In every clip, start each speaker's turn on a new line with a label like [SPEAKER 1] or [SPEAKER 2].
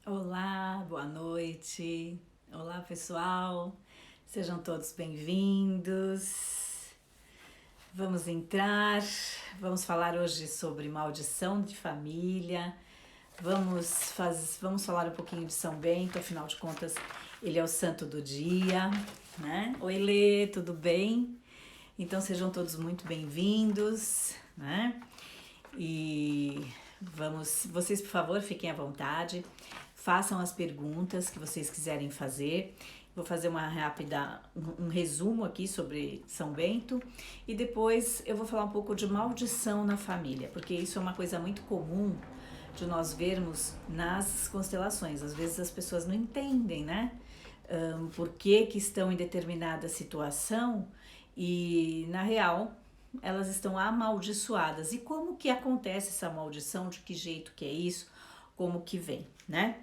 [SPEAKER 1] Olá, boa noite. Olá, pessoal. Sejam todos bem-vindos. Vamos entrar. Vamos falar hoje sobre maldição de família. Vamos falar um pouquinho de São Bento, afinal de contas, ele é o santo do dia, né? Oi, Lê, tudo bem? Então sejam todos muito bem-vindos, né? E vocês por favor, fiquem à vontade, façam as perguntas que vocês quiserem fazer. Vou fazer um resumo aqui sobre São Bento e depois eu vou falar um pouco de maldição na família, porque isso é uma coisa muito comum de nós vermos nas constelações. Às vezes as pessoas não entendem, né? Por que estão em determinada situação e, na real, elas estão amaldiçoadas. E como que acontece essa maldição? De que jeito que é isso? Como que vem, né?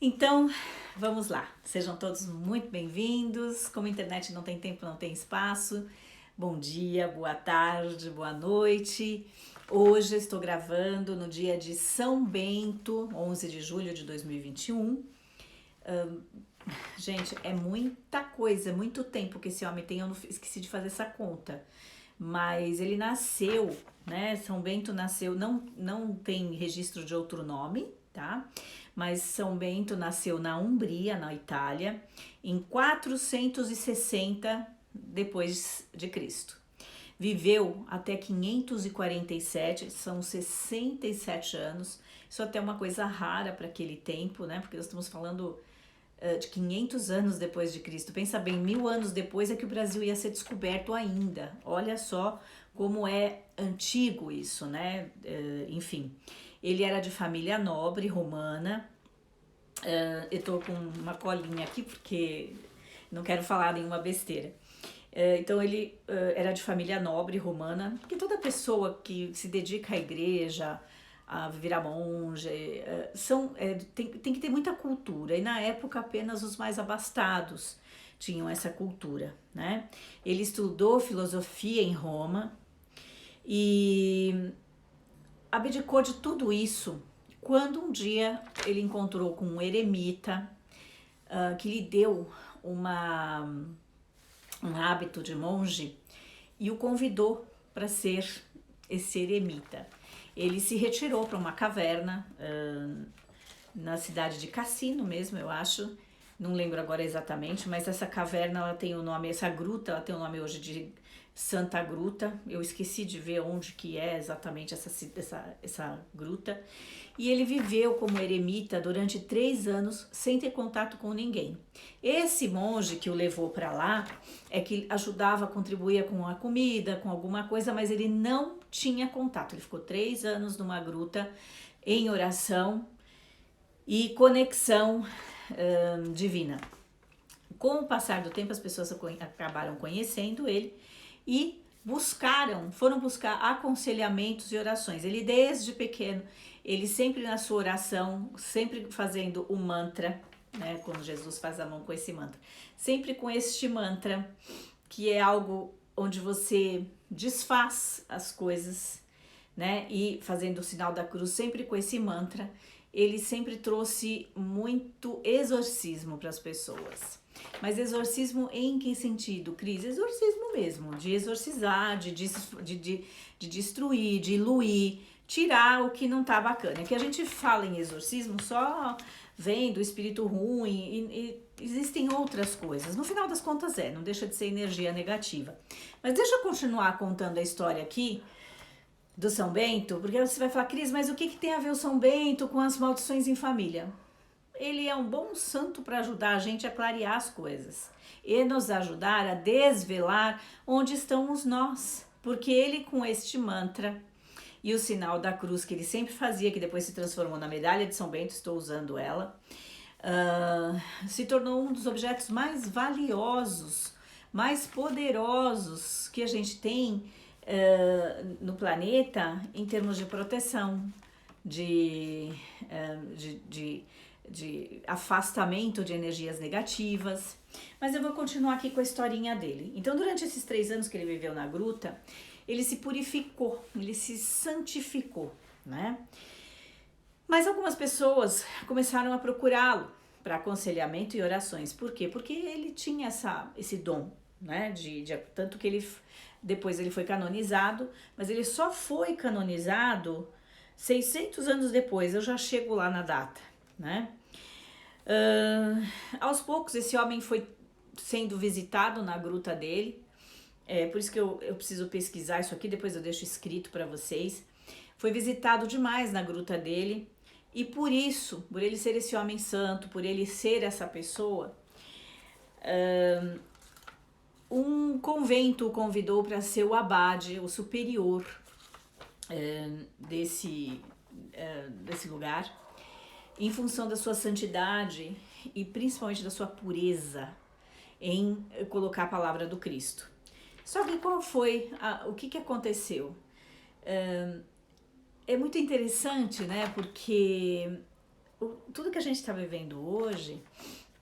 [SPEAKER 1] Então, vamos lá. Sejam todos muito bem-vindos. Como a internet não tem tempo, não tem espaço. Bom dia, boa tarde, boa noite. Hoje eu estou gravando no dia de São Bento, 11 de julho de 2021. Gente, é muita coisa, muito tempo que esse homem tem, eu não esqueci de fazer essa conta. Mas ele nasceu, né? São Bento nasceu, não tem registro de outro nome, tá? Mas São Bento nasceu na Umbria, na Itália, em 460 depois de Cristo. Viveu até 547, são 67 anos. Isso até é uma coisa rara para aquele tempo, né? Porque nós estamos falando de 500 anos depois de Cristo. Pensa bem, 1000 anos depois é que o Brasil ia ser descoberto ainda. Olha só como é antigo isso, né? Enfim, ele era de família nobre romana. Eu tô com uma colinha aqui porque não quero falar nenhuma besteira. Então ele era de família nobre romana, porque toda pessoa que se dedica à igreja, a virar monge, tem que ter muita cultura. E na época apenas os mais abastados tinham essa cultura, né? Ele estudou filosofia em Roma e abdicou de tudo isso quando um dia ele encontrou com um eremita que lhe deu um hábito de monge e o convidou para ser esse eremita. Ele se retirou para uma caverna na cidade de Cassino mesmo, eu acho. Não lembro agora exatamente, mas essa caverna ela tem o nome, essa gruta, ela tem o nome hoje de Santa Gruta. Eu esqueci de ver onde que é exatamente essa gruta. E ele viveu como eremita durante 3 anos sem ter contato com ninguém. Esse monge que o levou para lá é que ajudava, contribuía com a comida, com alguma coisa, mas ele não tinha contato. Ele ficou 3 anos numa gruta em oração e conexão divina. Com o passar do tempo, as pessoas acabaram conhecendo ele e foram buscar aconselhamentos e orações. Ele desde pequeno, ele sempre na sua oração, sempre fazendo o mantra, né, quando Jesus faz a mão com esse mantra, sempre com este mantra, que é algo onde você desfaz as coisas, né, e fazendo o sinal da cruz sempre com esse mantra, ele sempre trouxe muito exorcismo para as pessoas. Mas exorcismo em que sentido, Cris? Exorcismo mesmo, de exorcizar, de destruir, de iluir, tirar o que não tá bacana. É que a gente fala em exorcismo só vem do espírito ruim e existem outras coisas. No final das contas não deixa de ser energia negativa. Mas deixa eu continuar contando a história aqui do São Bento, porque você vai falar, Cris, mas o que tem a ver o São Bento com as maldições em família? Ele é um bom santo para ajudar a gente a clarear as coisas e nos ajudar a desvelar onde estão os nós, porque ele com este mantra e o sinal da cruz que ele sempre fazia, que depois se transformou na medalha de São Bento, estou usando ela, se tornou um dos objetos mais valiosos, mais poderosos que a gente tem no planeta em termos de proteção, de afastamento de energias negativas. Mas eu vou continuar aqui com a historinha dele. Então, durante esses 3 anos que ele viveu na gruta, ele se purificou, ele se santificou, né? Mas algumas pessoas começaram a procurá-lo para aconselhamento e orações. Por quê? Porque ele tinha esse dom, né? Tanto que depois ele foi canonizado, mas ele só foi canonizado 600 anos depois. Eu já chego lá na data, né? Aos poucos esse homem foi sendo visitado na gruta dele. Por isso que eu preciso pesquisar isso aqui, depois eu deixo escrito para vocês. Foi visitado demais na gruta dele, e por isso, por ele ser esse homem santo, por ele ser essa pessoa, um convento o convidou para ser o abade, o superior desse lugar, em função da sua santidade e principalmente da sua pureza em colocar a palavra do Cristo. Só que o que aconteceu? É muito interessante, né? Porque tudo que a gente está vivendo hoje,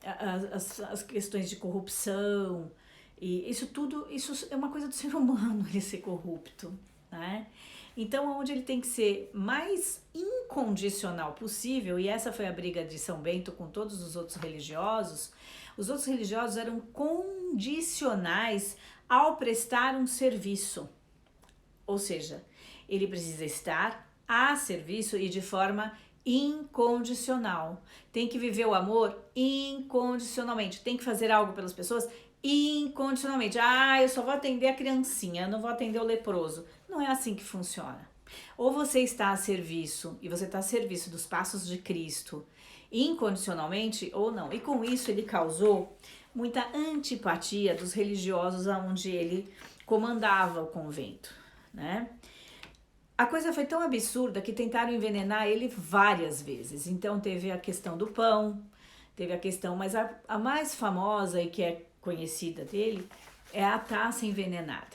[SPEAKER 1] as questões de corrupção, e isso é uma coisa do ser humano, ele ser corrupto, né? Então, onde ele tem que ser mais incondicional possível, e essa foi a briga de São Bento com todos os outros religiosos eram condicionais ao prestar um serviço. Ou seja, ele precisa estar a serviço e de forma incondicional. Tem que viver o amor incondicionalmente. Tem que fazer algo pelas pessoas incondicionalmente. Eu só vou atender a criancinha, eu não vou atender o leproso. Não é assim que funciona. Ou você está a serviço, e você está a serviço dos passos de Cristo incondicionalmente, ou não. E com isso ele causou muita antipatia dos religiosos aonde ele comandava o convento, né? A coisa foi tão absurda que tentaram envenenar ele várias vezes. Então teve a questão do pão, teve a questão, mas a mais famosa e que é conhecida dele é a taça envenenada,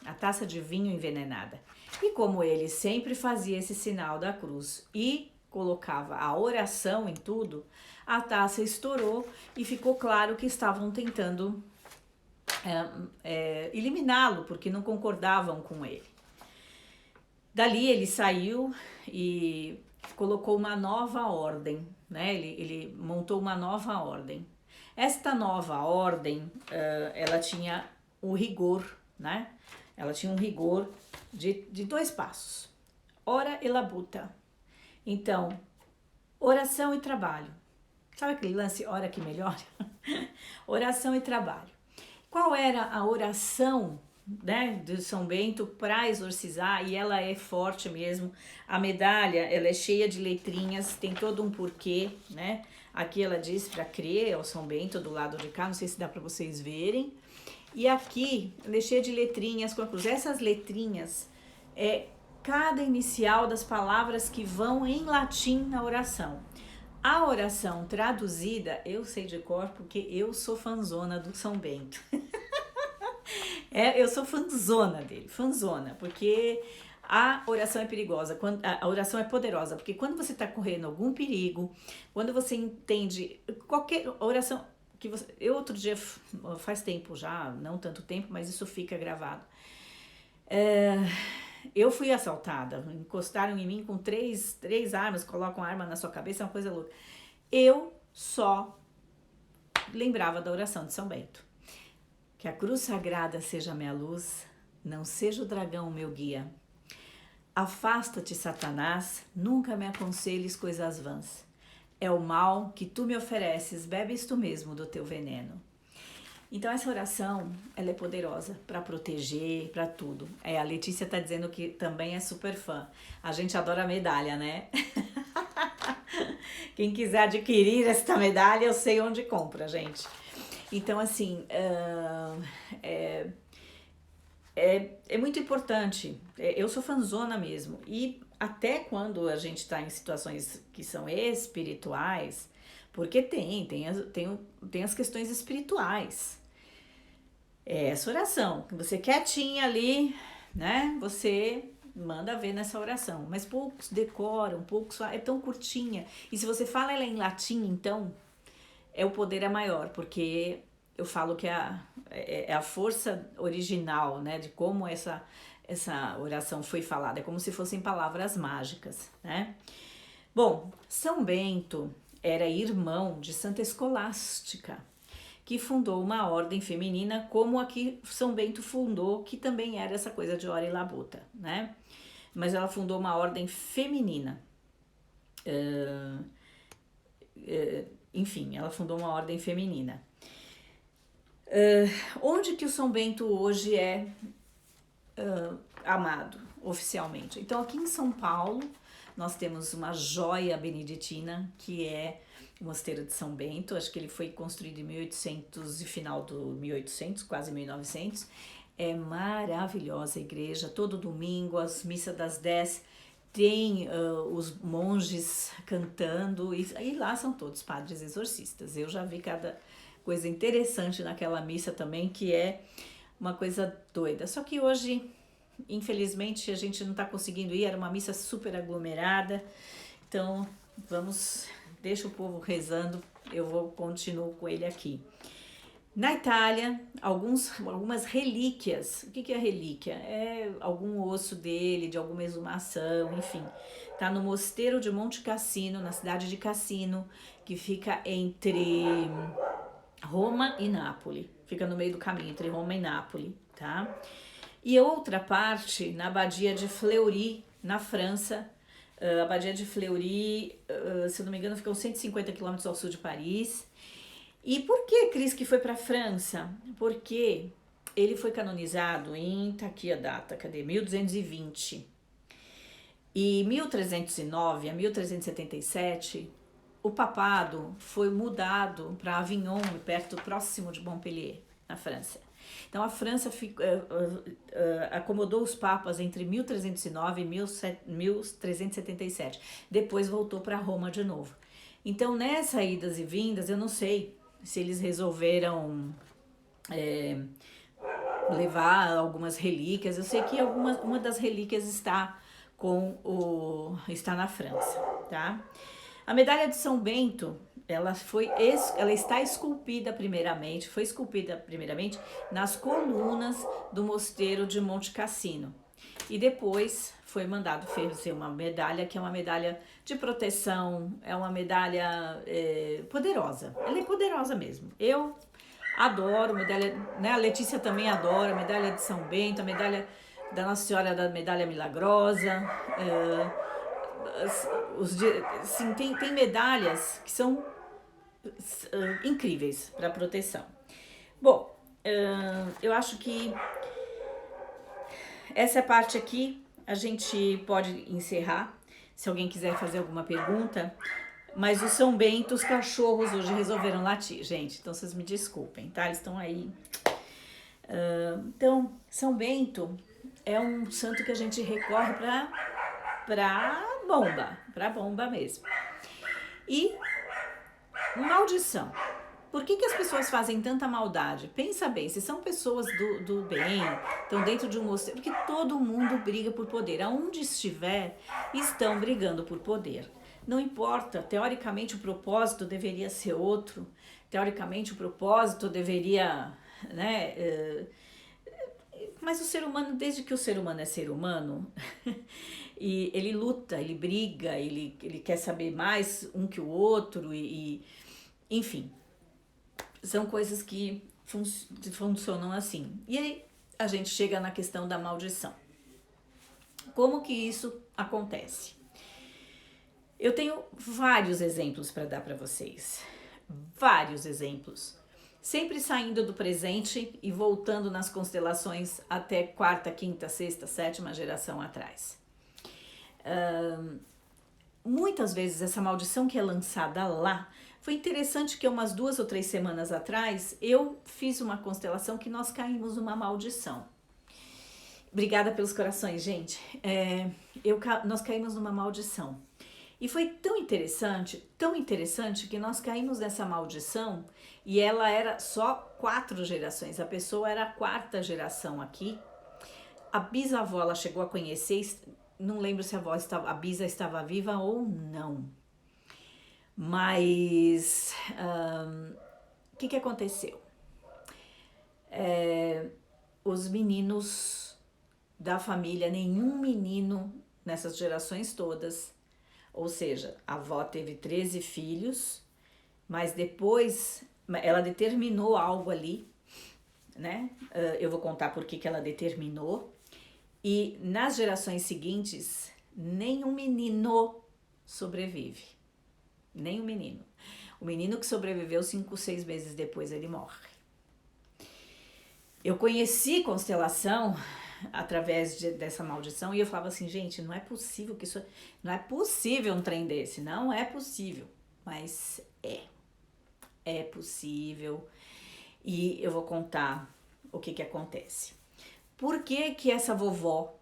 [SPEAKER 1] a taça de vinho envenenada. E como ele sempre fazia esse sinal da cruz e colocava a oração em tudo, a taça estourou e ficou claro que estavam tentando eliminá-lo, porque não concordavam com ele. Dali ele saiu e colocou uma nova ordem, né? Ele montou uma nova ordem. Esta nova ordem, ela tinha o rigor, né? Ela tinha um rigor de 2 passos. Ora e labuta. Então, oração e trabalho. Sabe aquele lance, hora que melhora? Oração e trabalho. Qual era a oração, né, de São Bento para exorcizar? E ela é forte mesmo. A medalha, ela é cheia de letrinhas, tem todo um porquê, né? Aqui ela diz para crer, é o São Bento do lado de cá, não sei se dá para vocês verem. E aqui, ela é cheia de letrinhas com a cruz. Essas letrinhas é cada inicial das palavras que vão em latim na oração. A oração traduzida, eu sei de cor porque eu sou fanzona do São Bento. Eu sou fanzona dele, fanzona, porque a oração é perigosa, a oração é poderosa, porque quando você está correndo algum perigo, quando você entende qualquer oração que você... Eu outro dia, faz tempo já, não tanto tempo, mas isso fica gravado. Eu fui assaltada, encostaram em mim com três armas, colocam arma na sua cabeça, é uma coisa louca. Eu só lembrava da oração de São Bento. Que a cruz sagrada seja minha luz, não seja o dragão meu guia. Afasta-te, Satanás, nunca me aconselhes coisas vãs. É o mal que tu me ofereces, bebes tu mesmo do teu veneno. Então essa oração, ela é poderosa para proteger, para tudo. A Letícia tá dizendo que também é super fã. A gente adora a medalha, né? Quem quiser adquirir esta medalha, eu sei onde compra, gente. Então, assim, é muito importante. Eu sou fanzona mesmo. E até quando a gente está em situações que são espirituais, porque tem as questões espirituais. Essa oração, que você quietinha ali, né? Você manda ver nessa oração. Mas poucos decoram, poucos... É tão curtinha. E se você fala ela em latim, então, o poder é maior. Porque eu falo que é a força original, né? De como essa oração foi falada. É como se fossem palavras mágicas, né? Bom, São Bento era irmão de Santa Escolástica, que fundou uma ordem feminina como a que São Bento fundou, que também era essa coisa de hora e labuta, né? Mas ela fundou uma ordem feminina. Enfim, ela fundou uma ordem feminina. Onde que o São Bento hoje é amado oficialmente? Então, aqui em São Paulo, nós temos uma joia beneditina, que é o Mosteiro de São Bento. Acho que ele foi construído em 1800 e final do 1800, quase 1900. É maravilhosa a igreja, todo domingo, as missas das 10, tem os monges cantando, e lá são todos padres exorcistas. Eu já vi cada coisa interessante naquela missa também, que é uma coisa doida. Só que hoje, infelizmente, a gente não está conseguindo ir, era uma missa super aglomerada, então deixa o povo rezando, continuo com ele aqui. Na Itália, algumas relíquias. O que é relíquia? É algum osso dele, de alguma exumação, enfim. Tá no Mosteiro de Monte Cassino, na cidade de Cassino, que fica entre Roma e Nápoles. Fica no meio do caminho, entre Roma e Nápoles, tá? E outra parte, na Abadia de Fleury, na França. A Abadia de Fleury, se eu não me engano, fica uns 150 quilômetros ao sul de Paris. E por que Cris que foi para a França? Porque ele foi canonizado tá aqui a data, cadê? 1220. E 1309 a 1377, o papado foi mudado para Avignon, próximo de Montpellier, na França. Então a França acomodou os papas entre 1309 e 1377. Depois voltou para Roma de novo. Então nessas idas e vindas, eu não sei se eles resolveram levar algumas relíquias. Eu sei que uma das relíquias está na França, tá? A medalha de São Bento, ela está esculpida primeiramente, nas colunas do Mosteiro de Monte Cassino. E depois foi mandado fazer uma medalha, que é uma medalha de proteção, é uma medalha poderosa. Ela é poderosa mesmo. Eu adoro medalha, né? A Letícia também adora a medalha de São Bento, a medalha da Nossa Senhora da Medalha Milagrosa. Sim, tem medalhas que são incríveis para proteção. Bom, eu acho que essa parte aqui a gente pode encerrar, se alguém quiser fazer alguma pergunta. Mas o São Bento, os cachorros hoje resolveram latir, gente. Então vocês me desculpem, tá? Eles estão aí. Então, São Bento é um santo que a gente recorre pra bomba mesmo. E maldição. Por que as pessoas fazem tanta maldade? Pensa bem, se são pessoas do bem, estão dentro de um mosteiro, porque todo mundo briga por poder. Aonde estiver, estão brigando por poder. Não importa, teoricamente o propósito deveria ser outro, teoricamente o propósito deveria, né? Mas o ser humano, desde que o ser humano é ser humano, e ele luta, ele briga, ele quer saber mais um que o outro, enfim, são coisas que funcionam assim. E aí a gente chega na questão da maldição. Como que isso acontece? Eu tenho vários exemplos para dar para vocês. Vários exemplos. Sempre saindo do presente e voltando nas constelações até quarta, quinta, sexta, sétima geração atrás. Muitas vezes essa maldição que é lançada lá, foi interessante que umas 2 ou 3 semanas atrás eu fiz uma constelação que nós caímos numa maldição. Obrigada pelos corações, gente. Nós caímos numa maldição. E foi tão interessante que nós caímos nessa maldição e ela era só 4 gerações. A pessoa era a 4ª geração aqui. A bisavó ela chegou a conhecer, não lembro se a bisa estava viva ou não. Mas o que aconteceu? Os meninos da família, nenhum menino nessas gerações todas, Ou seja, a avó teve 13 filhos, mas depois ela determinou algo ali, né? Eu vou contar por que ela determinou. E nas gerações seguintes, nenhum menino sobrevive. Nem um menino. O menino que sobreviveu 5, 6 meses depois, ele morre. Eu conheci constelação através dessa maldição e eu falava assim, gente, não é possível que isso... Não é possível um trem desse, não é possível. Mas é possível. E eu vou contar o que acontece. Por que que essa vovó,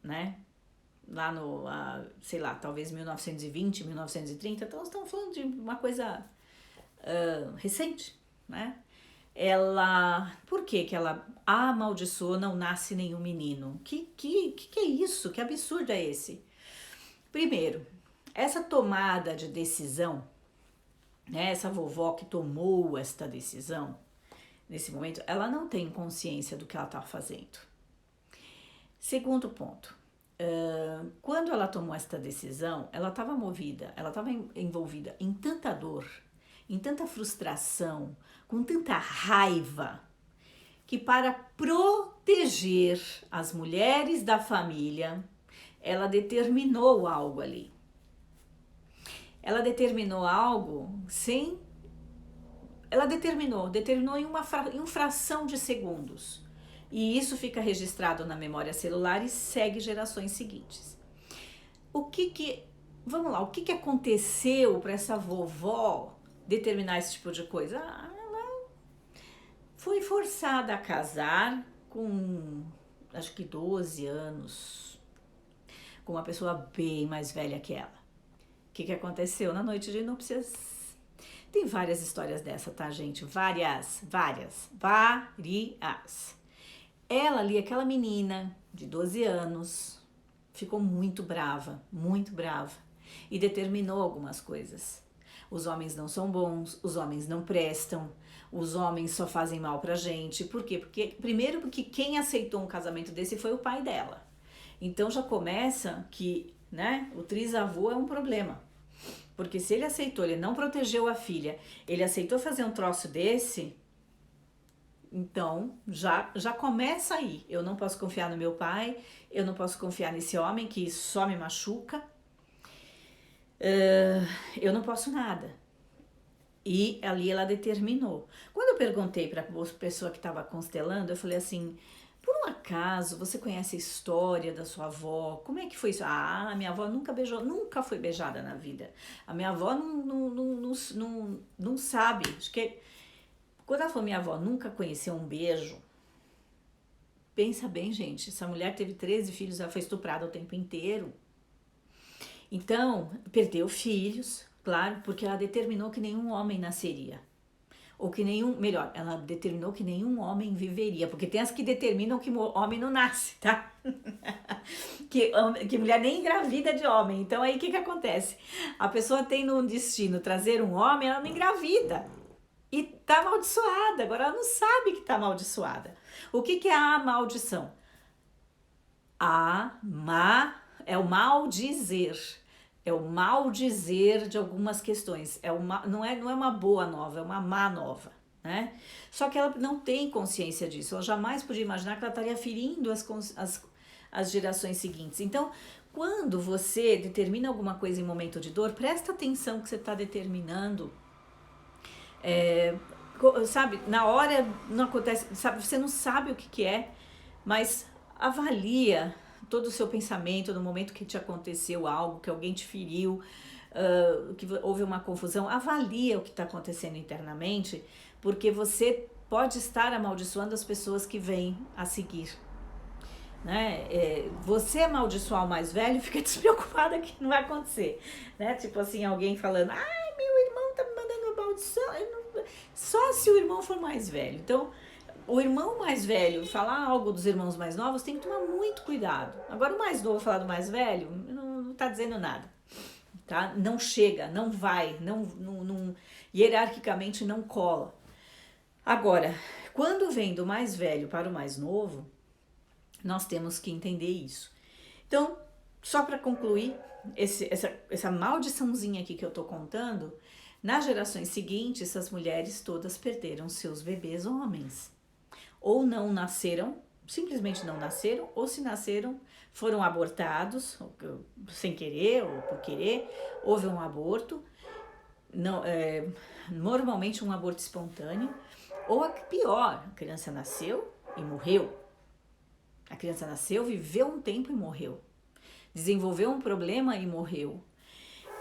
[SPEAKER 1] né, lá no, sei lá, talvez 1920, 1930, então nós estamos falando de uma coisa recente, né? Por que que ela amaldiçoou, não nasce nenhum menino? Que é isso? Que absurdo é esse? Primeiro, essa tomada de decisão, né, essa vovó que tomou esta decisão, nesse momento, ela não tem consciência do que ela está fazendo. Segundo ponto, quando ela tomou esta decisão, ela estava envolvida em tanta dor, em tanta frustração, com tanta raiva, que para proteger as mulheres da família, ela determinou algo ali. Ela determinou algo sem... Ela determinou em uma fração de segundos. E isso fica registrado na memória celular e segue gerações seguintes. Vamos lá, o que aconteceu para essa vovó determinar esse tipo de coisa? Ela foi forçada a casar com, acho que 12 anos, com uma pessoa bem mais velha que ela. O que aconteceu na noite de núpcias? Tem várias histórias dessa, tá, gente? Várias. Ela ali, aquela menina de 12 anos, ficou muito brava, e determinou algumas coisas. Os homens não são bons, os homens não prestam, os homens só fazem mal pra gente. Por quê? Primeiro porque quem aceitou um casamento desse foi o pai dela. Então já começa que, né, o trisavô é um problema. Porque se ele aceitou, ele não protegeu a filha, ele aceitou fazer um troço desse, então já começa aí. Eu não posso confiar no meu pai, eu não posso confiar nesse homem que só me machuca, eu não posso nada. E ali ela determinou. Quando eu perguntei para a pessoa que estava constelando, eu falei assim, por um acaso você conhece a história da sua avó? Como é que foi isso? Ah, minha avó nunca foi beijada na vida. A minha avó não sabe. Acho que quando ela falou minha avó nunca conheceu um beijo, pensa bem, gente, essa mulher teve 13 filhos, ela foi estuprada o tempo inteiro. Então, perdeu filhos, claro, porque ela determinou que nenhum homem nasceria. Ou que ela determinou que nenhum homem viveria, porque tem as que determinam que homem não nasce, tá? que mulher nem engravida de homem. Então aí o que acontece? A pessoa tem no destino trazer um homem, ela não engravida. E tá amaldiçoada, agora ela não sabe que tá amaldiçoada. O que é a maldição? É o maldizer. É o maldizer de algumas questões. Não é uma boa nova, é uma má nova, né? Só que ela não tem consciência disso. Ela jamais podia imaginar que ela estaria ferindo as gerações seguintes. Então, quando você determina alguma coisa em momento de dor, presta atenção que você está determinando. Sabe, na hora não acontece, sabe, você não sabe o que é, mas avalia todo o seu pensamento no momento que te aconteceu algo, que alguém te feriu, que houve uma confusão. Avalia o que está acontecendo internamente, porque você pode estar amaldiçoando as pessoas que vêm a seguir, né? Você amaldiçoar o mais velho, fica despreocupada que não vai acontecer, né? Tipo assim, alguém falando, ai, meu irmão tá me mandando maldição. Só se o irmão for mais velho. Então, o irmão mais velho falar algo dos irmãos mais novos, tem que tomar muito cuidado. Agora o mais novo falar do mais velho, não tá dizendo nada, tá? Não chega, não vai, não hierarquicamente não cola. Agora, quando vem do mais velho para o mais novo, nós temos que entender isso. Então, só para concluir, essa maldiçãozinha aqui que eu tô contando, nas gerações seguintes, essas mulheres todas perderam seus bebês homens. Ou não nasceram, simplesmente não nasceram, ou se nasceram, foram abortados, sem querer ou por querer, houve um aborto, não, normalmente um aborto espontâneo, ou pior, a criança nasceu e morreu. A criança nasceu, viveu um tempo e morreu. Desenvolveu um problema e morreu.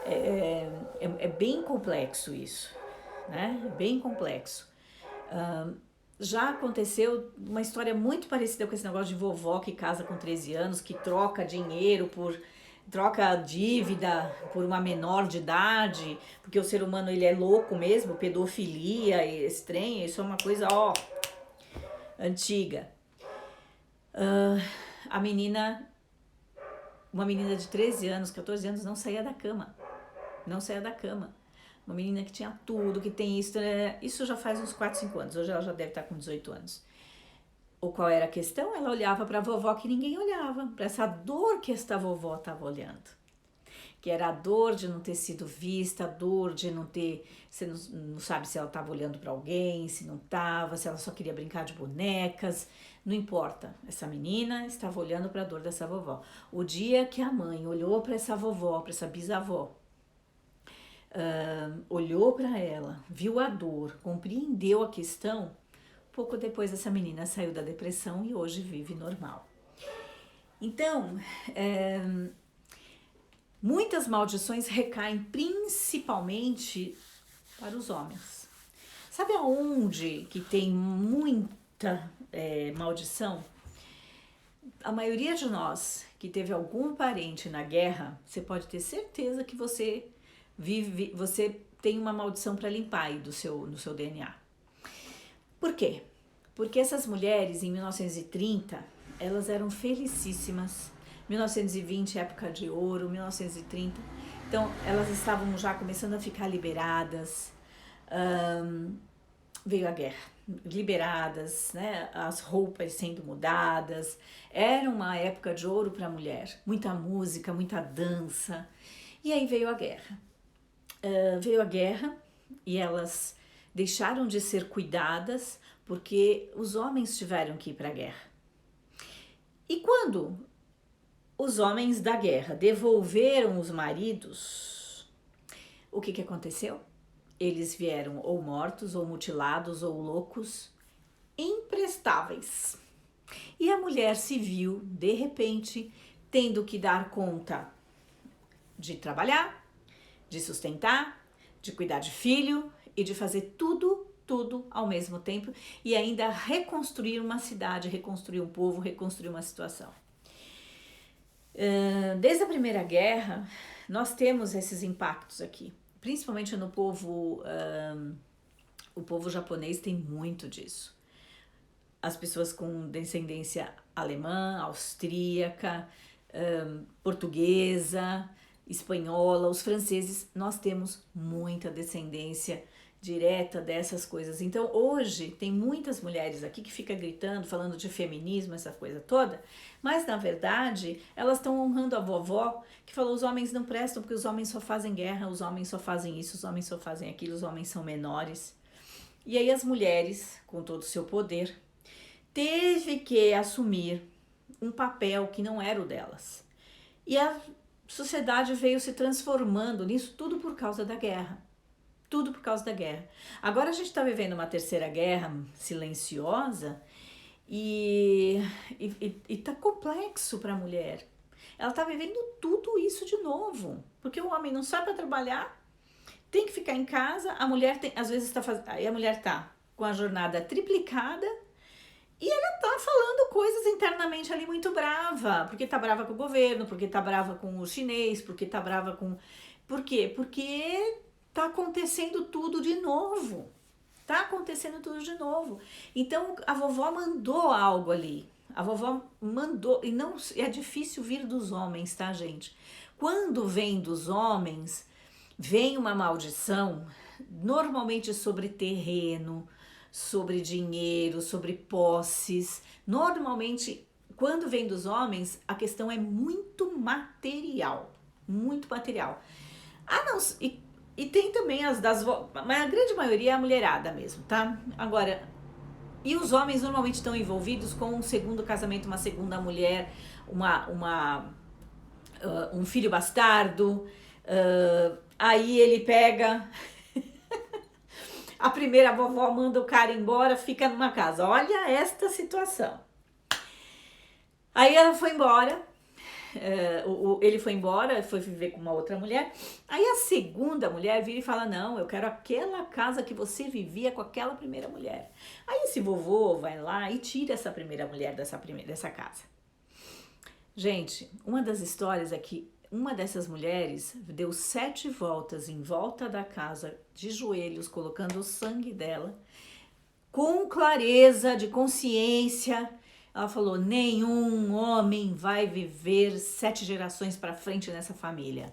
[SPEAKER 1] É bem complexo isso, né? É bem complexo. Já aconteceu uma história muito parecida com esse negócio de vovó que casa com 13 anos, que troca dinheiro troca dívida por uma menor de idade, porque o ser humano ele é louco mesmo, pedofilia, estranha, isso é uma coisa, antiga. A menina, uma menina de 13 anos, 14 anos, não saía da cama. Não saía da cama. Uma menina que tinha tudo, que tem isso, isso já faz uns 4, 5 anos, hoje ela já deve estar com 18 anos. Ou qual era a questão? Ela olhava para a vovó que ninguém olhava, para essa dor que esta vovó estava olhando. Que era a dor de não ter sido vista, a dor de não ter... Você não sabe se ela estava olhando para alguém, se não estava, se ela só queria brincar de bonecas. Não importa, essa menina estava olhando para a dor dessa vovó. O dia que a mãe olhou para essa vovó, para essa bisavó, olhou para ela, viu a dor, compreendeu a questão, pouco depois essa menina saiu da depressão e hoje vive normal. Então, muitas maldições recaem principalmente para os homens. Sabe aonde que tem muita maldição? A maioria de nós que teve algum parente na guerra, você pode ter certeza que você tem uma maldição para limpar aí no seu DNA. Por quê? Porque essas mulheres em 1930, elas eram felicíssimas. 1920, época de ouro, 1930. Então, elas estavam já começando a ficar liberadas. Veio a guerra. Liberadas, né? As roupas sendo mudadas. Era uma época de ouro para a mulher. Muita música, muita dança. E aí veio a guerra. Veio a guerra e elas deixaram de ser cuidadas porque os homens tiveram que ir para a guerra. E quando os homens da guerra devolveram os maridos, o que aconteceu? Eles vieram ou mortos, ou mutilados, ou loucos, imprestáveis. E a mulher se viu, de repente, tendo que dar conta de trabalhar, de sustentar, de cuidar de filho e de fazer tudo ao mesmo tempo e ainda reconstruir uma cidade, reconstruir um povo, reconstruir uma situação. Desde a Primeira Guerra, nós temos esses impactos aqui, principalmente no povo, o povo japonês tem muito disso. As pessoas com descendência alemã, austríaca, portuguesa, espanhola, os franceses, nós temos muita descendência direta dessas coisas. Então, hoje, tem muitas mulheres aqui que ficam gritando, falando de feminismo, essa coisa toda, mas, na verdade, elas estão honrando a vovó, que falou, os homens não prestam porque os homens só fazem guerra, os homens só fazem isso, os homens só fazem aquilo, os homens são menores. E aí as mulheres, com todo o seu poder, teve que assumir um papel que não era o delas. E a sociedade veio se transformando nisso tudo por causa da guerra. Tudo por causa da guerra. Agora a gente está vivendo uma terceira guerra silenciosa e tá complexo para a mulher. Ela está vivendo tudo isso de novo, porque o homem não sai para trabalhar, tem que ficar em casa, a mulher tem, às vezes aí a mulher tá com a jornada triplicada e ela tá falando coisas internamente ali muito brava, porque tá brava com o governo, porque tá brava com o chinês, porque tá brava com... Por quê? Porque tá acontecendo tudo de novo. Tá acontecendo tudo de novo. Então, a vovó mandou algo ali. A vovó mandou, e não é difícil vir dos homens, tá, gente? Quando vem dos homens, vem uma maldição, normalmente sobre terreno, sobre dinheiro, sobre posses. Normalmente, quando vem dos homens, a questão é muito material. muito material. Ah, não, e tem também as das vó, mas a grande maioria é a mulherada mesmo, tá? Agora, e os homens normalmente estão envolvidos com um segundo casamento, uma segunda mulher, um filho bastardo, aí ele pega, a primeira vovó manda o cara embora, fica numa casa. Olha esta situação. Aí ela foi embora, ele foi embora, foi viver com uma outra mulher. Aí a segunda mulher vira e fala: não, eu quero aquela casa que você vivia com aquela primeira mulher. Aí esse vovô vai lá e tira essa primeira mulher dessa casa. Gente, uma das histórias é que uma dessas mulheres deu 7 voltas em volta da casa, de joelhos, colocando o sangue dela, com clareza de consciência. Ela falou: nenhum homem vai viver 7 gerações para frente nessa família.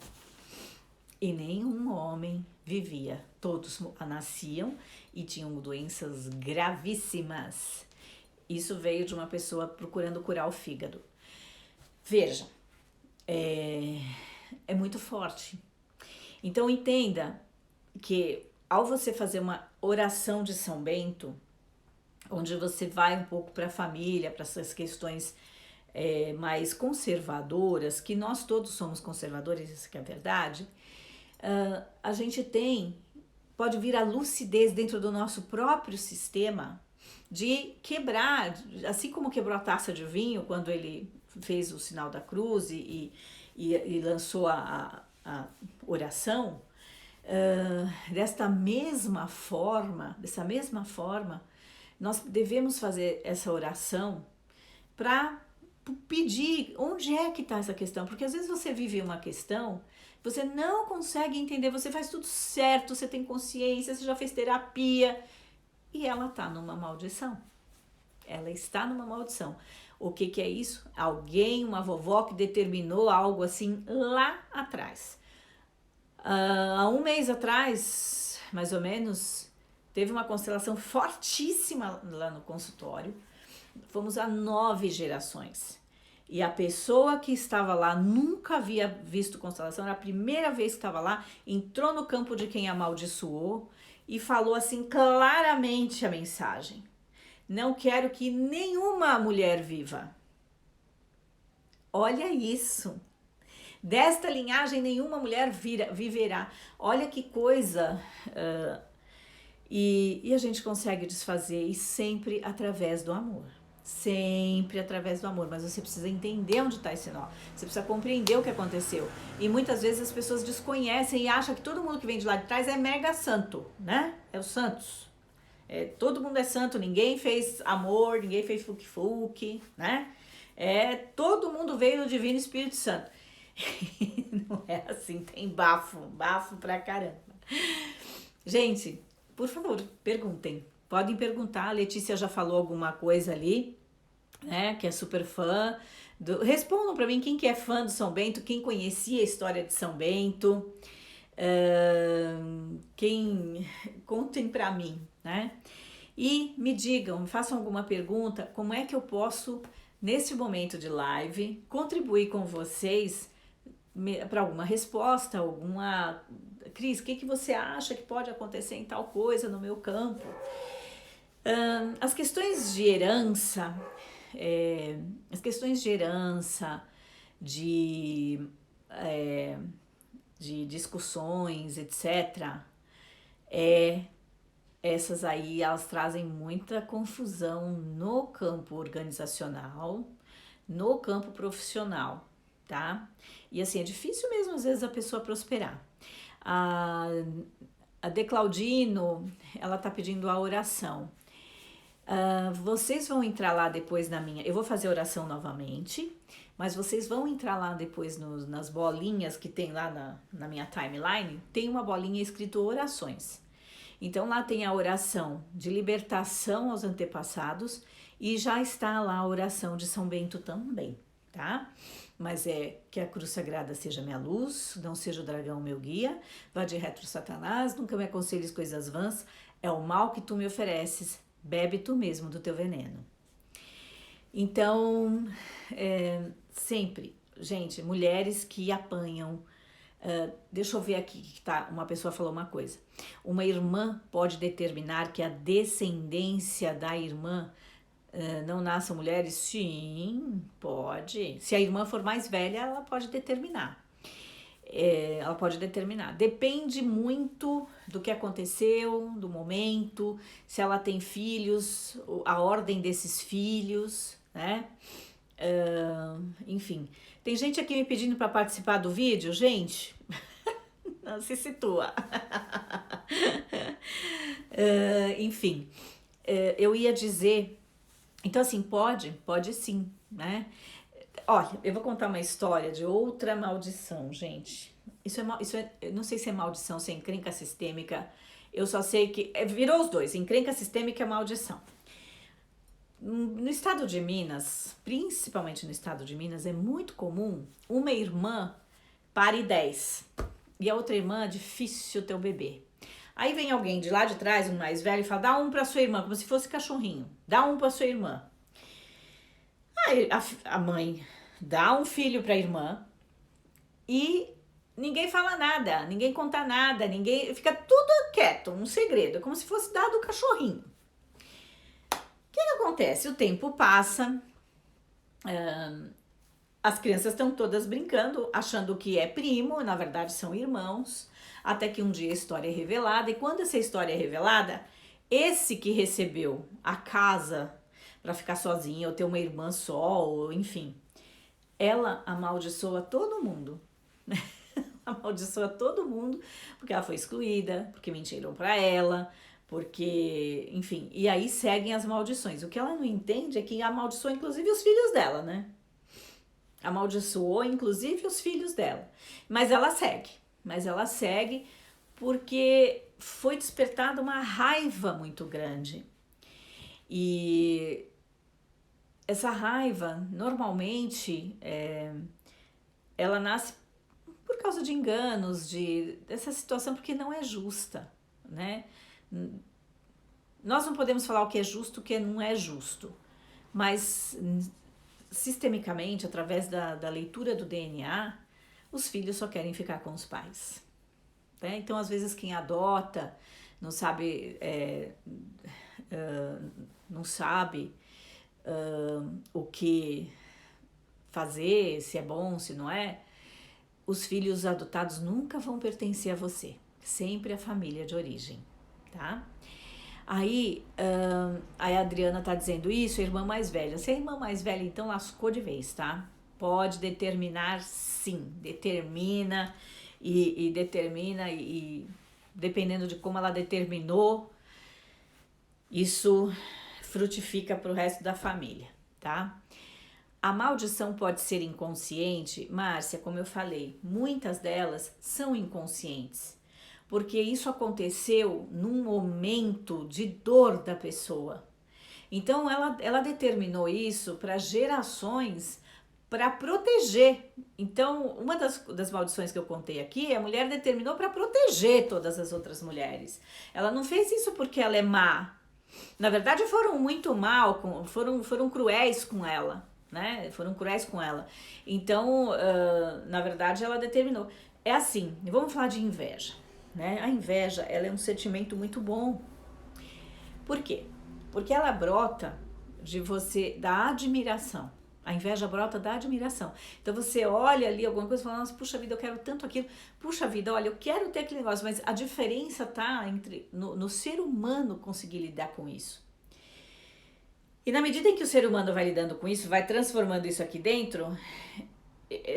[SPEAKER 1] E nenhum homem vivia. Todos nasciam e tinham doenças gravíssimas. Isso veio de uma pessoa procurando curar o fígado. Veja, é muito forte. Então entenda que ao você fazer uma oração de São Bento, onde você vai um pouco para a família, para essas questões mais conservadoras, que nós todos somos conservadores, isso que é a verdade, a gente pode vir a lucidez dentro do nosso próprio sistema de quebrar, assim como quebrou a taça de vinho quando ele fez o sinal da cruz e lançou a oração, dessa mesma forma, nós devemos fazer essa oração para pedir onde é que está essa questão, porque às vezes você vive uma questão, você não consegue entender, você faz tudo certo, você tem consciência, você já fez terapia e ela está numa maldição. Ela está numa maldição. O que é isso? Alguém, uma vovó que determinou algo assim lá atrás. Há um mês atrás, mais ou menos, teve uma constelação fortíssima lá no consultório. Fomos a 9 gerações. E a pessoa que estava lá nunca havia visto constelação, era a primeira vez que estava lá, entrou no campo de quem amaldiçoou e falou assim claramente a mensagem: não quero que nenhuma mulher viva. Olha isso. Desta linhagem nenhuma mulher viverá. Olha que coisa. E a gente consegue desfazer, e sempre através do amor. Sempre através do amor. Mas você precisa entender onde está esse nó. Você precisa compreender o que aconteceu. E muitas vezes as pessoas desconhecem e acham que todo mundo que vem de lá de trás é mega santo, né? É os santos. Todo mundo é santo, ninguém fez amor, ninguém fez fuque-fuque, né? Todo mundo veio do Divino Espírito Santo. Não é assim, tem bafo pra caramba. Gente, por favor, perguntem. Podem perguntar, a Letícia já falou alguma coisa ali, né? Que é super fã. Respondam pra mim quem que é fã do São Bento, quem conhecia a história de São Bento. Contem pra mim, né? E me digam, me façam alguma pergunta, como é que eu posso, nesse momento de live, contribuir com vocês para alguma resposta, alguma... Cris, o que você acha que pode acontecer em tal coisa no meu campo? As questões de herança, de discussões, etc., essas aí, elas trazem muita confusão no campo organizacional, no campo profissional, tá? E assim, é difícil mesmo às vezes a pessoa prosperar. A De Claudino, ela tá pedindo a oração. Vocês vão entrar lá depois eu vou fazer a oração novamente, mas vocês vão entrar lá depois nas bolinhas que tem lá na minha timeline, tem uma bolinha escrito orações. Então lá tem a oração de libertação aos antepassados e já está lá a oração de São Bento também, tá? Mas que a cruz sagrada seja minha luz, não seja o dragão meu guia, vá de retro Satanás, nunca me aconselhes coisas vãs, é o mal que tu me ofereces, bebe tu mesmo do teu veneno. Então, sempre, gente, mulheres que apanham, Deixa eu ver aqui que tá, uma pessoa falou uma coisa. Uma irmã pode determinar que a descendência da irmã não nasçam mulheres? Sim, pode. Se a irmã for mais velha, ela pode determinar. Ela pode determinar. Depende muito do que aconteceu, do momento, se ela tem filhos, a ordem desses filhos, né? Enfim. Tem gente aqui me pedindo para participar do vídeo, gente. Não se situa. Enfim, eu ia dizer. Então, assim, pode sim, né? Olha, eu vou contar uma história de outra maldição, gente. Eu não sei se é maldição, se é encrenca sistêmica. Eu só sei que virou os dois, encrenca sistêmica e maldição. No estado de Minas, principalmente no estado de Minas, é muito comum uma irmã pare 10 e a outra irmã difícil ter o bebê. Aí vem alguém de lá de trás, um mais velho, e fala: dá um pra sua irmã, como se fosse cachorrinho. Dá um pra sua irmã. Aí a mãe dá um filho pra irmã e ninguém fala nada, ninguém conta nada, ninguém fica tudo quieto, um segredo, como se fosse dado o cachorrinho. O que acontece? O tempo passa, as crianças estão todas brincando, achando que é primo, na verdade são irmãos, até que um dia a história é revelada, e quando essa história é revelada, esse que recebeu a casa para ficar sozinha, ou ter uma irmã só, ou enfim, ela amaldiçoa todo mundo. Amaldiçoa todo mundo, porque ela foi excluída, porque mentiram para ela, porque, enfim, e aí seguem as maldições. O que ela não entende é que amaldiçoou inclusive os filhos dela, né? Amaldiçoou inclusive os filhos dela. Mas ela segue porque foi despertada uma raiva muito grande. E essa raiva, normalmente, ela nasce por causa de enganos, dessa situação, porque não é justa, né? Nós não podemos falar o que é justo, o que não é justo, mas sistemicamente, através da leitura do DNA, os filhos só querem ficar com os pais. Né? Então, às vezes, quem adota não sabe, não sabe o que fazer, se é bom, se não é. Os filhos adotados nunca vão pertencer a você, sempre a família de origem, tá? Aí a Adriana tá dizendo isso, a irmã mais velha. Se a irmã mais velha, então, lascou de vez, tá? Pode determinar, sim, determina e determina e dependendo de como ela determinou, isso frutifica pro resto da família, tá? A maldição pode ser inconsciente, Márcia, como eu falei, muitas delas são inconscientes, porque isso aconteceu num momento de dor da pessoa. Então ela determinou isso para gerações para proteger. Então, uma das maldições que eu contei aqui, a mulher determinou para proteger todas as outras mulheres. Ela não fez isso porque ela é má. Na verdade, foram muito mal, foram cruéis com ela. Né? Foram cruéis com ela. Então, na verdade, ela determinou. É assim, vamos falar de inveja. Né? A inveja, ela é um sentimento muito bom. Por quê? Porque ela brota da admiração. A inveja brota da admiração. Então você olha ali alguma coisa e fala: nossa, puxa vida, eu quero tanto aquilo. Puxa vida, olha, eu quero ter aquele negócio. Mas a diferença tá no ser humano conseguir lidar com isso. E na medida em que o ser humano vai lidando com isso, vai transformando isso aqui dentro,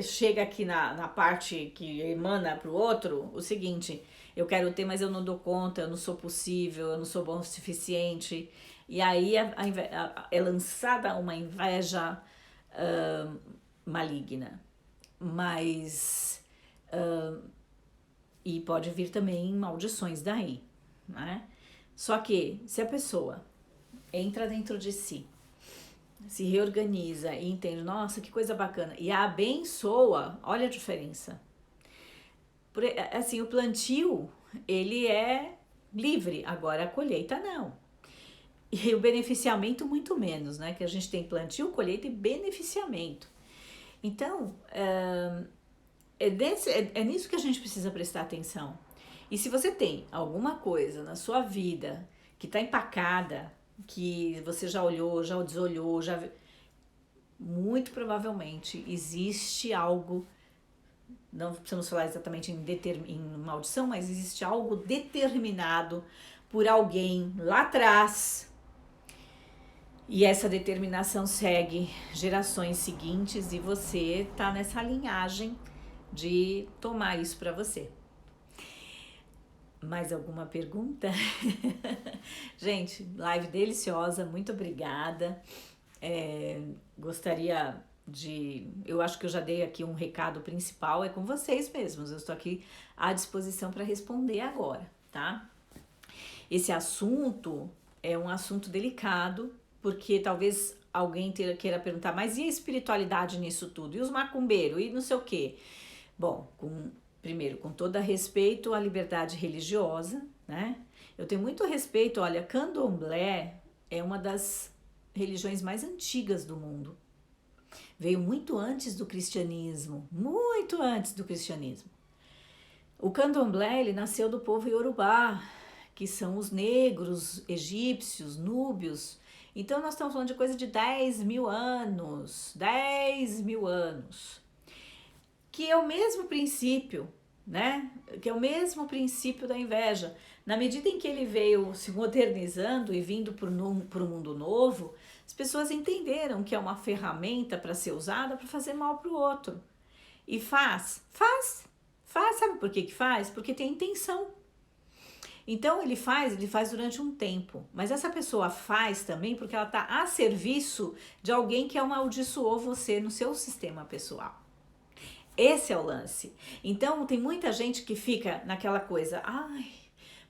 [SPEAKER 1] chega aqui na parte que emana para o outro, o seguinte: eu quero ter, mas eu não dou conta, eu não sou possível, eu não sou bom o suficiente. E aí é lançada uma inveja maligna. Mas e pode vir também maldições daí, né? Só que se a pessoa entra dentro de si, se reorganiza e entende, nossa, que coisa bacana, e a abençoa, olha a diferença. Assim, o plantio, ele é livre, agora a colheita não. E o beneficiamento muito menos, né? Que a gente tem plantio, colheita e beneficiamento. Então, é nisso que a gente precisa prestar atenção. E se você tem alguma coisa na sua vida que está empacada, que você já olhou, já desolhou, muito provavelmente existe algo, não precisamos falar exatamente em maldição, mas existe algo determinado por alguém lá atrás. E essa determinação segue gerações seguintes e você tá nessa linhagem de tomar isso para você. Mais alguma pergunta? Gente, live deliciosa, muito obrigada. Gostaria de... Eu acho que eu já dei aqui um recado principal, é com vocês mesmos. Eu estou aqui à disposição para responder agora, tá? Esse assunto é um assunto delicado, porque talvez alguém queira perguntar, mas e a espiritualidade nisso tudo? E os macumbeiros? E não sei o quê? Bom, primeiro, com todo respeito à liberdade religiosa, né? Eu tenho muito respeito, olha, Candomblé é uma das religiões mais antigas do mundo. Veio muito antes do cristianismo, muito antes do cristianismo. O Candomblé, ele nasceu do povo Iorubá, que são os negros, egípcios, núbios. Então nós estamos falando de coisa de 10 mil anos, 10 mil anos. Que é o mesmo princípio, né? Que é o mesmo princípio da inveja. Na medida em que ele veio se modernizando e vindo para o mundo novo, as pessoas entenderam que é uma ferramenta para ser usada para fazer mal para o outro. E faz, sabe por que faz? Porque tem intenção. Então ele faz durante um tempo, mas essa pessoa faz também porque ela está a serviço de alguém que amaldiçoou você no seu sistema pessoal. Esse é o lance. Então tem muita gente que fica naquela coisa, ai,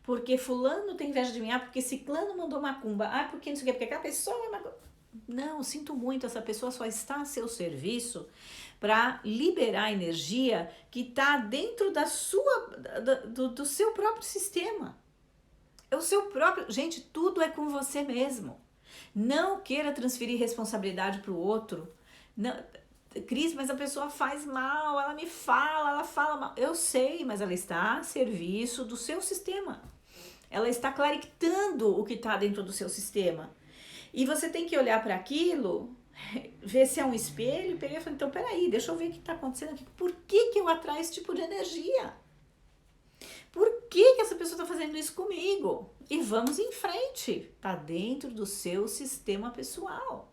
[SPEAKER 1] porque fulano tem inveja de mim, porque ciclano mandou macumba, porque não sei o que, porque aquela pessoa é macumba. Não, sinto muito, essa pessoa só está a seu serviço para liberar energia que está dentro do seu próprio sistema. É o seu próprio... Gente, tudo é com você mesmo. Não queira transferir responsabilidade para o outro. Não, Cris, mas a pessoa faz mal, ela fala mal. Eu sei, mas ela está a serviço do seu sistema. Ela está clarificando o que está dentro do seu sistema. E você tem que olhar para aquilo, ver se é um espelho, pegar e falar, então peraí, deixa eu ver o que está acontecendo aqui. Por que eu atraio esse tipo de energia? Por que essa pessoa está fazendo isso comigo? E vamos em frente. Está dentro do seu sistema pessoal.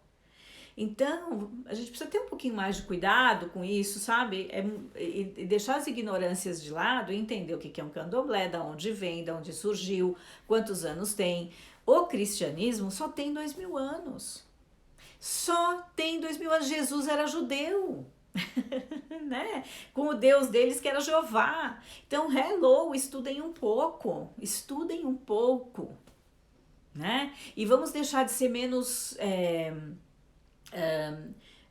[SPEAKER 1] Então, a gente precisa ter um pouquinho mais de cuidado com isso, sabe? E deixar as ignorâncias de lado e entender o que é um candomblé, de onde vem, de onde surgiu, quantos anos tem. O cristianismo só tem 2000 anos. Só tem 2000 anos. Jesus era judeu. Né? Com o Deus deles que era Jeová. Então, estudem um pouco, né? E vamos deixar de ser menos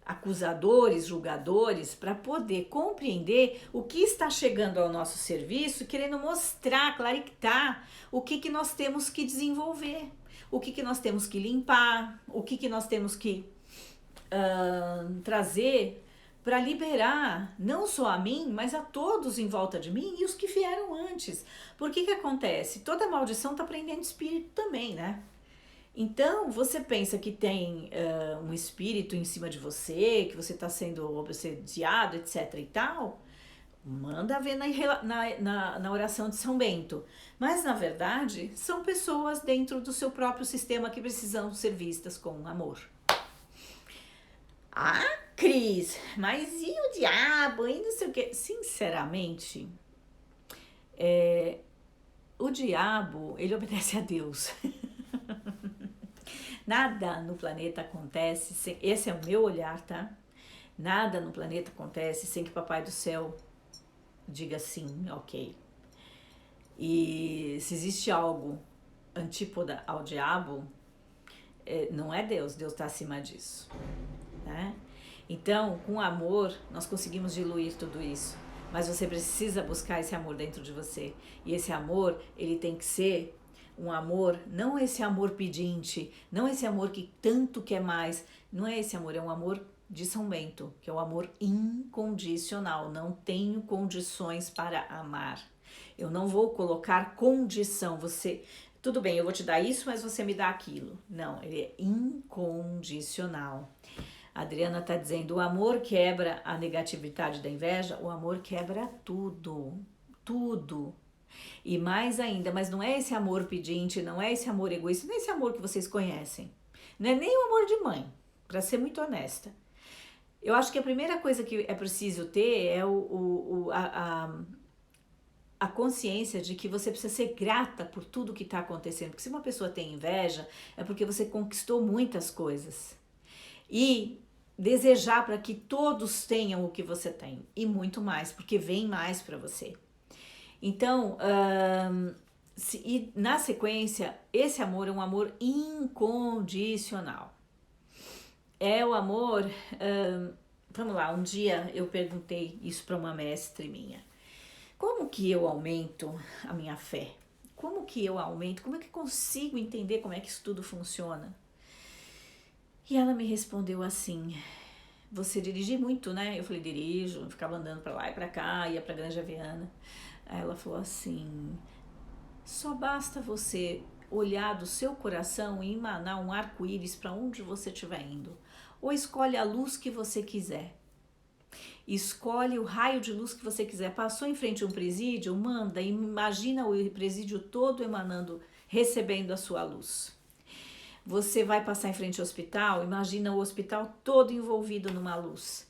[SPEAKER 1] acusadores, julgadores, para poder compreender o que está chegando ao nosso serviço, querendo mostrar, clarificar o que nós temos que desenvolver, o que nós temos que limpar, o que nós temos que trazer para liberar não só a mim, mas a todos em volta de mim e os que vieram antes. Por que acontece? Toda maldição está prendendo espírito também, né? Então, você pensa que tem um espírito em cima de você, que você está sendo obsediado, etc e tal, manda ver na oração de São Bento. Mas, na verdade, são pessoas dentro do seu próprio sistema que precisam ser vistas com amor. Cris, mas e o diabo? E não sei o quê? Sinceramente, o diabo, ele obedece a Deus. Nada no planeta acontece, esse é o meu olhar, tá? Nada no planeta acontece sem que Papai do Céu diga sim, ok. E se existe algo antípoda ao diabo, não é Deus, Deus está acima disso, né? Então, com amor, nós conseguimos diluir tudo isso. Mas você precisa buscar esse amor dentro de você. E esse amor, ele tem que ser um amor, não esse amor pedinte, não esse amor que tanto quer mais. Não é esse amor, é um amor de São Bento, que é o amor incondicional. Não tenho condições para amar. Eu não vou colocar condição. Você, tudo bem, eu vou te dar isso, mas você me dá aquilo. Não, ele é incondicional. A Adriana está dizendo, o amor quebra a negatividade da inveja, o amor quebra tudo, tudo. E mais ainda, mas não é esse amor pedinte, não é esse amor egoísta, não é esse amor que vocês conhecem. Não é nem o amor de mãe, para ser muito honesta. Eu acho que a primeira coisa que é preciso ter é a consciência de que você precisa ser grata por tudo que está acontecendo. Porque se uma pessoa tem inveja, é porque você conquistou muitas coisas. E desejar para que todos tenham o que você tem. E muito mais, porque vem mais para você. Então, e na sequência, esse amor é um amor incondicional. É o amor... vamos lá, um dia eu perguntei isso para uma mestre minha. Como que eu aumento a minha fé? Como que eu aumento? Como é que consigo entender como é que isso tudo funciona? E ela me respondeu assim, você dirige muito, né? Eu falei, dirijo, ficava andando para lá e para cá, ia para Granja Viana. Aí ela falou assim, só basta você olhar do seu coração e emanar um arco-íris para onde você estiver indo. Ou escolhe a luz que você quiser. Escolhe o raio de luz que você quiser. Passou em frente a um presídio, manda, imagina o presídio todo emanando, recebendo a sua luz. Você vai passar em frente ao hospital, imagina o hospital todo envolvido numa luz.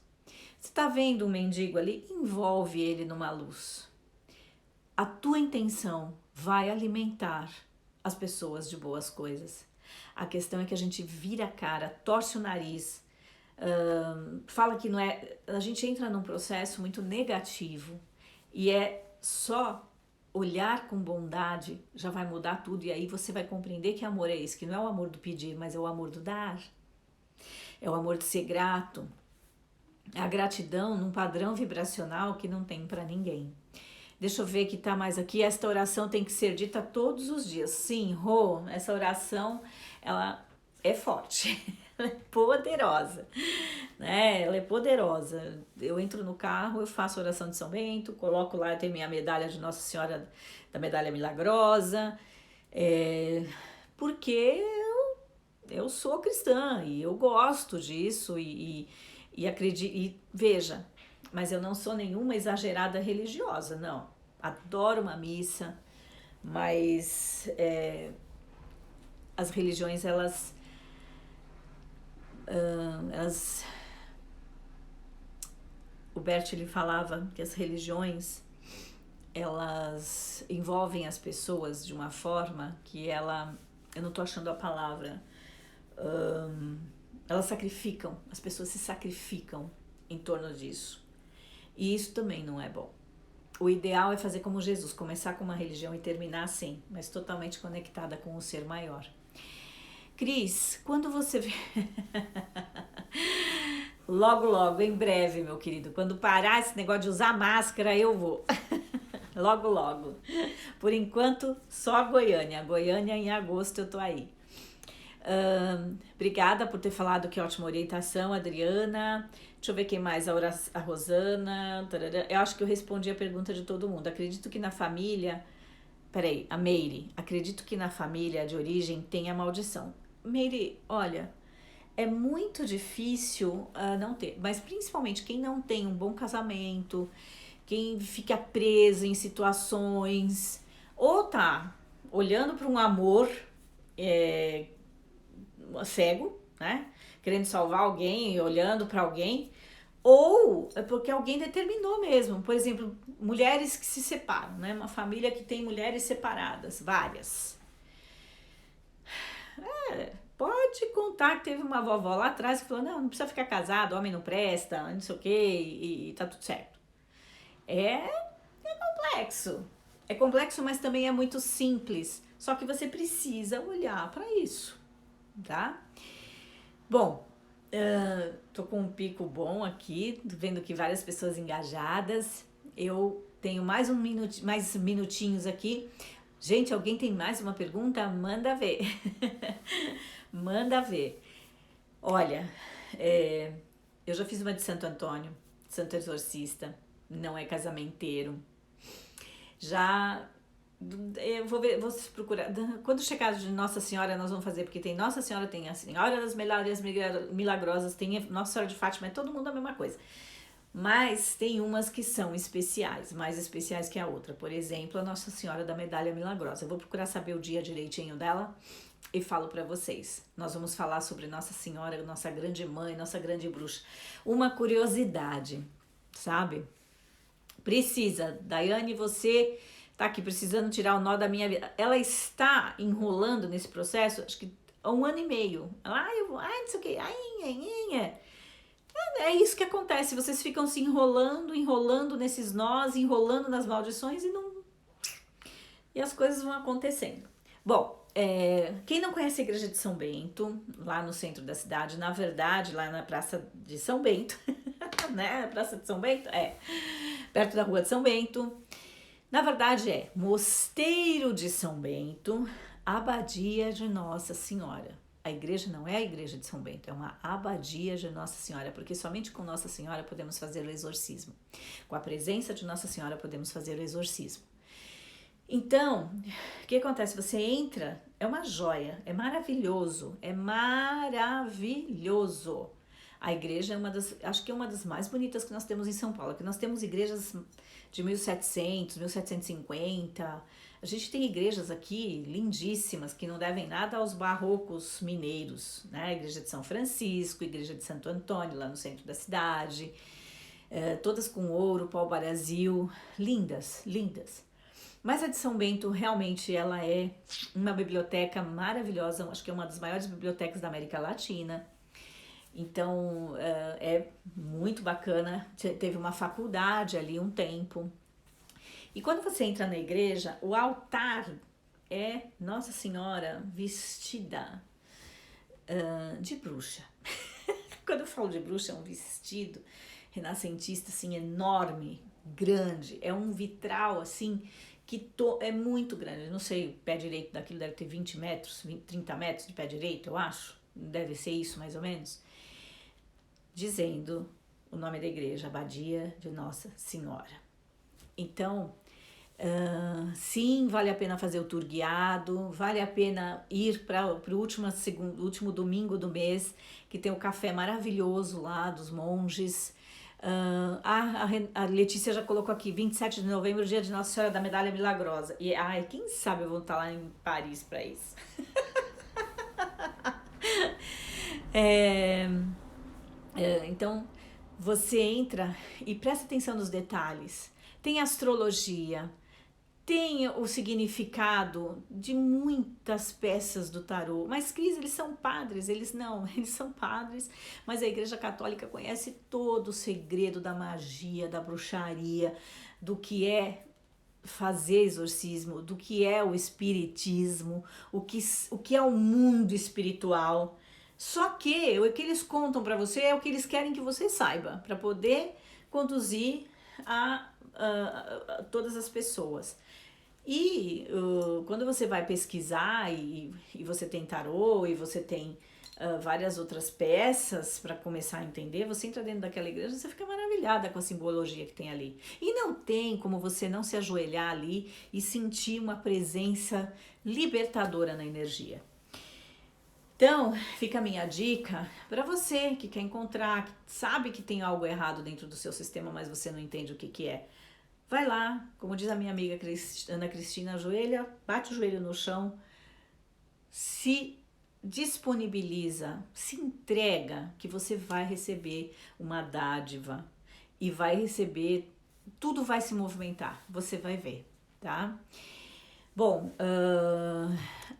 [SPEAKER 1] Você está vendo um mendigo ali? Envolve ele numa luz. A tua intenção vai alimentar as pessoas de boas coisas. A questão é que a gente vira a cara, torce o nariz, fala que não é... A gente entra num processo muito negativo e é só olhar com bondade já vai mudar tudo, e aí você vai compreender que amor é esse, que não é o amor do pedir, mas é o amor do dar, é o amor de ser grato, é a gratidão num padrão vibracional que não tem para ninguém. Deixa eu ver que tá mais aqui, esta oração tem que ser dita todos os dias. Sim, Rô, essa oração, ela é forte, ela é poderosa, né? Ela é poderosa. Eu entro no carro, eu faço a oração de São Bento, coloco lá, tem minha medalha de Nossa Senhora da Medalha Milagrosa, porque eu sou cristã e eu gosto disso e acredito, e veja, mas eu não sou nenhuma exagerada religiosa, não. Adoro uma missa, mas as religiões, elas o Bert, ele falava que as religiões, elas envolvem as pessoas de uma forma que eu não tô achando a palavra, elas sacrificam, as pessoas se sacrificam em torno disso. E isso também não é bom. O ideal é fazer como Jesus, começar com uma religião e terminar assim, mas totalmente conectada com o ser maior. Cris, quando você vê... Logo, logo, em breve, meu querido, quando parar esse negócio de usar máscara, eu vou. Logo, logo. Por enquanto, só Goiânia. Goiânia, em agosto, eu tô aí. Obrigada por ter falado, que ótima orientação, Adriana. Deixa eu ver quem mais, a Rosana. Tarará. Eu acho que eu respondi a pergunta de todo mundo. Acredito que na família... Peraí, a Meire. Acredito que na família de origem tem a maldição. Meire, olha, é muito difícil não ter. Mas principalmente quem não tem um bom casamento, quem fica preso em situações... Ou tá olhando para um amor... cego, né? Querendo salvar alguém e olhando para alguém, ou é porque alguém determinou mesmo. Por exemplo, mulheres que se separam, né? Uma família que tem mulheres separadas, várias. Pode contar que teve uma vovó lá atrás que falou, não precisa ficar casado, homem não presta, não sei o que, e tá tudo certo. É complexo. É complexo, mas também é muito simples. Só que você precisa olhar para isso. Tá? Bom, tô com um pico bom aqui, vendo que várias pessoas engajadas. Eu tenho mais mais minutinhos aqui. Gente, alguém tem mais uma pergunta? Manda ver. Manda ver. Olha, Eu já fiz uma de Santo Antônio, Santo Exorcista, não é casamenteiro. Já, eu vou ver, vou procurar. Quando chegar de Nossa Senhora, nós vamos fazer, porque tem Nossa Senhora, tem a Senhora das Milagres Milagrosas, tem a Nossa Senhora de Fátima, é todo mundo a mesma coisa. Mas tem umas que são especiais, mais especiais que a outra. Por exemplo, a Nossa Senhora da Medalha Milagrosa. Eu vou procurar saber o dia direitinho dela e falo para vocês. Nós vamos falar sobre Nossa Senhora, nossa grande mãe, nossa grande bruxa. Uma curiosidade, sabe? Precisa, Daiane, você tá aqui precisando tirar o nó da minha vida. Ela está enrolando nesse processo, acho que há 1 ano e meio. Ela, não sei o que, é isso que acontece, vocês ficam se enrolando nesses nós, enrolando nas maldições e as coisas vão acontecendo. Bom, quem não conhece a igreja de São Bento, lá no centro da cidade, na verdade, lá na Praça de São Bento, né? Praça de São Bento, perto da Rua de São Bento. Na verdade é Mosteiro de São Bento, Abadia de Nossa Senhora. A igreja não é a igreja de São Bento, é uma abadia de Nossa Senhora, porque somente com Nossa Senhora podemos fazer o exorcismo. Com a presença de Nossa Senhora podemos fazer o exorcismo. Então, o que acontece? Você entra, é uma joia, é maravilhoso, A igreja é acho que é uma das mais bonitas que nós temos em São Paulo, que nós temos igrejas de 1700, 1750, a gente tem igrejas aqui lindíssimas que não devem nada aos barrocos mineiros, né? A igreja de São Francisco, a igreja de Santo Antônio, lá no centro da cidade, todas com ouro, pau-brasil, lindas. Mas a de São Bento realmente ela é uma biblioteca maravilhosa, acho que é uma das maiores bibliotecas da América Latina. Então é muito bacana, teve uma faculdade ali um tempo. E quando você entra na igreja, o altar é Nossa Senhora vestida de bruxa. Quando eu falo de bruxa, é um vestido renascentista assim enorme, grande, é um vitral assim que é muito grande. Eu não sei, o pé direito daquilo deve ter 20 metros, 30 metros de pé direito, eu acho. Deve ser isso mais ou menos. Dizendo o nome da igreja, Abadia de Nossa Senhora. Então, sim, vale a pena fazer o tour guiado, vale a pena ir para o último domingo do mês, que tem o café maravilhoso lá dos monges. A Letícia já colocou aqui, 27 de novembro, dia de Nossa Senhora da Medalha Milagrosa. E, quem sabe eu vou estar lá em Paris para isso. Então, você entra e presta atenção nos detalhes. Tem astrologia, tem o significado de muitas peças do tarô. Mas, Cris, eles são padres? Eles são padres, mas a Igreja Católica conhece todo o segredo da magia, da bruxaria, do que é fazer exorcismo, do que é o espiritismo, o que é o mundo espiritual. Só que o que eles contam para você é o que eles querem que você saiba, para poder conduzir a todas as pessoas. E quando você vai pesquisar e você tem tarô e você tem várias outras peças para começar a entender, você entra dentro daquela igreja e você fica maravilhada com a simbologia que tem ali. E não tem como você não se ajoelhar ali e sentir uma presença libertadora na energia. Então, fica a minha dica para você que quer encontrar, que sabe que tem algo errado dentro do seu sistema, mas você não entende o que é. Vai lá, como diz a minha amiga Ana Cristina, ajoelha, bate o joelho no chão, se disponibiliza, se entrega, que você vai receber uma dádiva e vai receber, tudo vai se movimentar, você vai ver, tá? Bom,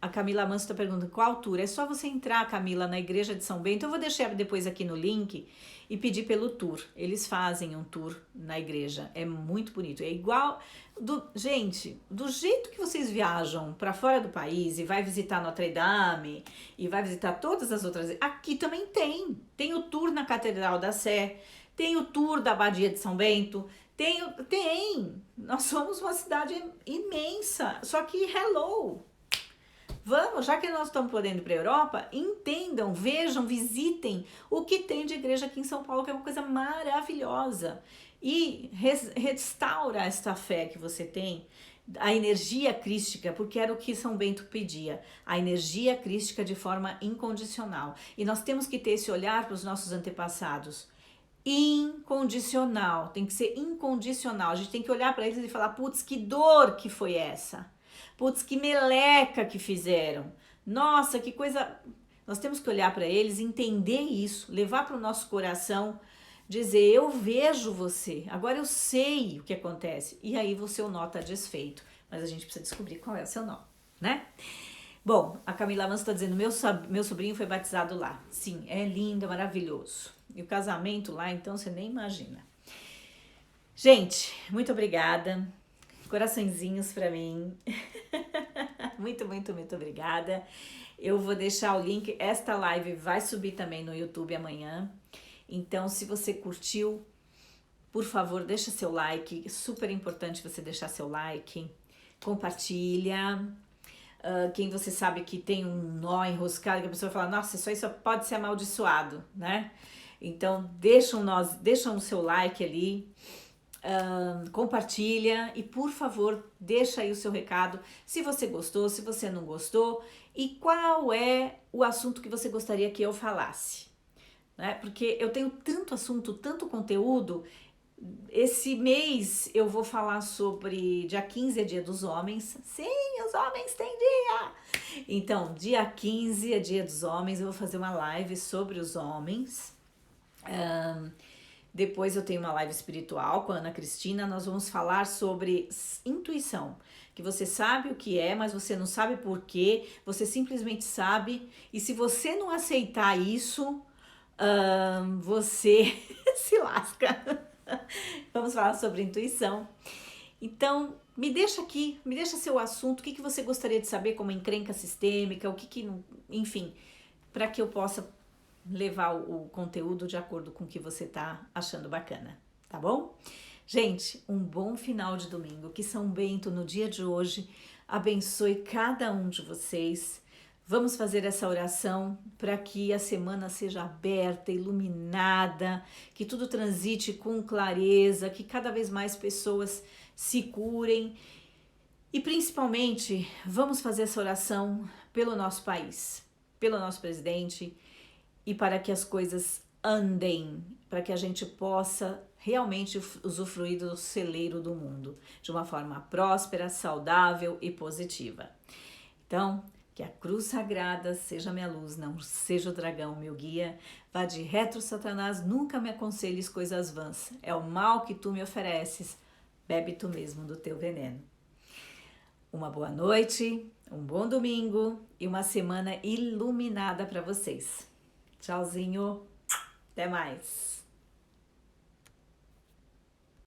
[SPEAKER 1] a Camila Manso está perguntando qual altura. É só você entrar, Camila, na igreja de São Bento. Eu vou deixar depois aqui no link e pedir pelo tour. Eles fazem um tour na igreja. É muito bonito. É igual... Gente, do jeito que vocês viajam para fora do país e vai visitar Notre Dame e vai visitar todas as outras... Aqui também tem. Tem o tour na Catedral da Sé. Tem o tour da Abadia de São Bento. Tem. Nós somos uma cidade imensa. Só que, hello, Vamos, já que nós estamos podendo ir para a Europa, entendam, vejam, visitem o que tem de igreja aqui em São Paulo, que é uma coisa maravilhosa. E restaura esta fé que você tem, a energia crística, porque era o que São Bento pedia, a energia crística de forma incondicional. E nós temos que ter esse olhar para os nossos antepassados. Incondicional, tem que ser incondicional. A gente tem que olhar para eles e falar: putz, que dor que foi essa? Putz, que meleca que fizeram. Nossa, que coisa. Nós temos que olhar para eles, entender isso, levar para o nosso coração, dizer: eu vejo você, agora eu sei o que acontece. E aí você o nó tá desfeito. Mas a gente precisa descobrir qual é o seu nó, né? Bom, a Camila Avanço está dizendo: meu sobrinho foi batizado lá. Sim, é lindo, é maravilhoso. E o casamento lá, então, você nem imagina. Gente, muito obrigada. Coraçõezinhos para mim. Muito, muito, muito obrigada. Eu vou deixar o link. Esta live vai subir também no YouTube amanhã. Então, se você curtiu, por favor, deixa seu like. É super importante você deixar seu like. Compartilha. Quem você sabe que tem um nó enroscado, que a pessoa fala: nossa, isso pode ser amaldiçoado, né? Então, deixa o seu like ali. Compartilha e, por favor, deixa aí o seu recado, se você gostou, se você não gostou, e qual é o assunto que você gostaria que eu falasse, né? Porque eu tenho tanto assunto, tanto conteúdo. Esse mês eu vou falar sobre dia 15 é dia dos homens. Sim, os homens têm dia! Então, dia 15 é dia dos homens, eu vou fazer uma live sobre os homens. Depois eu tenho uma live espiritual com a Ana Cristina, nós vamos falar sobre intuição, que você sabe o que é, mas você não sabe por quê, você simplesmente sabe, e se você não aceitar isso, você se lasca. Vamos falar sobre intuição. Então, me deixa aqui, me deixa seu assunto, o que você gostaria de saber como encrenca sistêmica, enfim, para que eu possa levar o conteúdo de acordo com o que você tá achando bacana, tá bom? Gente, um bom final de domingo, que São Bento no dia de hoje abençoe cada um de vocês. Vamos fazer essa oração para que a semana seja aberta, iluminada, que tudo transite com clareza, que cada vez mais pessoas se curem e principalmente vamos fazer essa oração pelo nosso país, pelo nosso presidente, e para que as coisas andem, para que a gente possa realmente usufruir do celeiro do mundo de uma forma próspera, saudável e positiva. Então, que a cruz sagrada seja minha luz, não seja o dragão meu guia. Vá de retro, Satanás, nunca me aconselhes coisas vãs. É o mal que tu me ofereces, bebe tu mesmo do teu veneno. Uma boa noite, um bom domingo e uma semana iluminada para vocês. Tchauzinho, até mais!